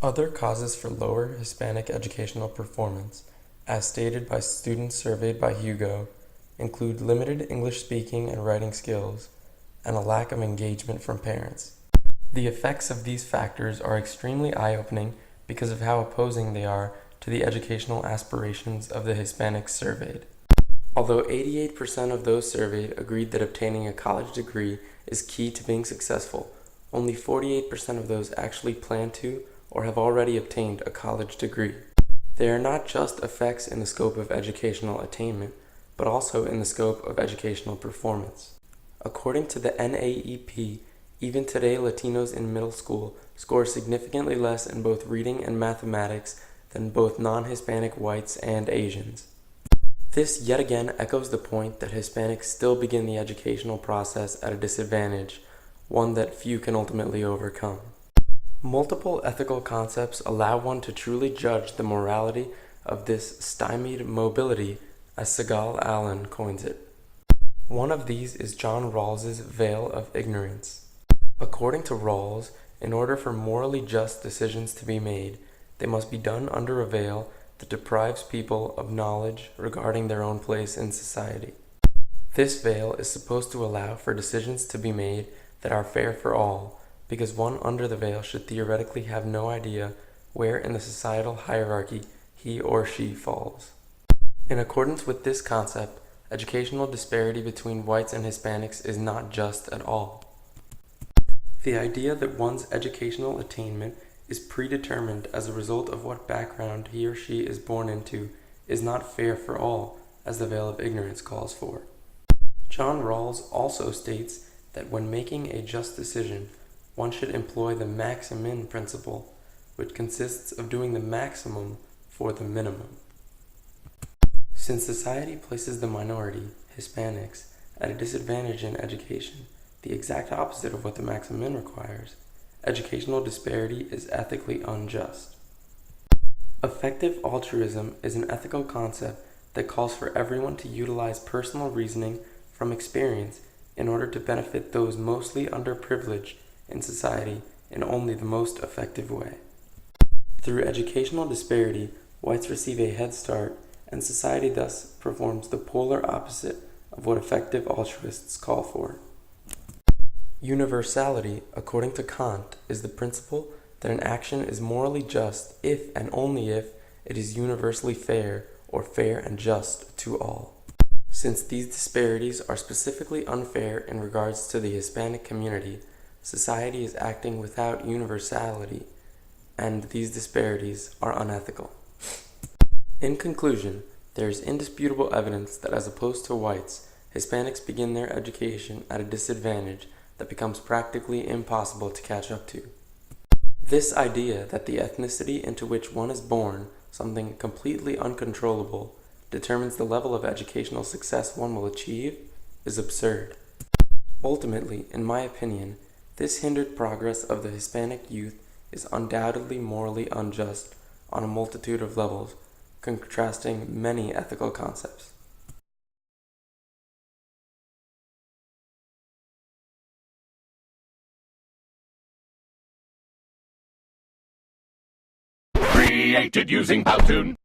Other causes for lower Hispanic educational performance, as stated by students surveyed by Hugo, include limited English speaking and writing skills and a lack of engagement from parents. The effects of these factors are extremely eye-opening because of how opposing they are to the educational aspirations of the Hispanics surveyed. Although 88% of those surveyed agreed that obtaining a college degree is key to being successful, only 48% of those actually plan to or have already obtained a college degree. They are not just effects in the scope of educational attainment, but also in the scope of educational performance. According to the NAEP, even today Latinos in middle school score significantly less in both reading and mathematics than both non-Hispanic whites and Asians. This yet again echoes the point that Hispanics still begin the educational process at a disadvantage, one that few can ultimately overcome. Multiple ethical concepts allow one to truly judge the morality of this stymied mobility, as Segal Allen coins it. One of these is John Rawls's veil of ignorance. According to Rawls, in order for morally just decisions to be made, they must be done under a veil that deprives people of knowledge regarding their own place in society. This veil is supposed to allow for decisions to be made that are fair for all, because one under the veil should theoretically have no idea where in the societal hierarchy he or she falls. In accordance with this concept, educational disparity between whites and Hispanics is not just at all. The idea that one's educational attainment is predetermined as a result of what background he or she is born into is not fair for all, as the veil of ignorance calls for. John Rawls also states that when making a just decision, one should employ the maximin principle, which consists of doing the maximum for the minimum. Since society places the minority, Hispanics, at a disadvantage in education, the exact opposite of what the maximin requires, educational disparity is ethically unjust. Effective altruism is an ethical concept that calls for everyone to utilize personal reasoning from experience in order to benefit those mostly underprivileged in society in only the most effective way. Through educational disparity, whites receive a head start, and society thus performs the polar opposite of what effective altruists call for. Universality, according to Kant, is the principle that an action is morally just if and only if it is universally fair or fair and just to all. Since these disparities are specifically unfair in regards to the Hispanic community, society is acting without universality, and these disparities are unethical. In conclusion, there is indisputable evidence that as opposed to whites, Hispanics begin their education at a disadvantage that becomes practically impossible to catch up to. This idea that the ethnicity into which one is born, something completely uncontrollable, determines the level of educational success one will achieve, is absurd. Ultimately, in my opinion, this hindered progress of the Hispanic youth is undoubtedly morally unjust on a multitude of levels, contrasting many ethical concepts. Created using Powtoon.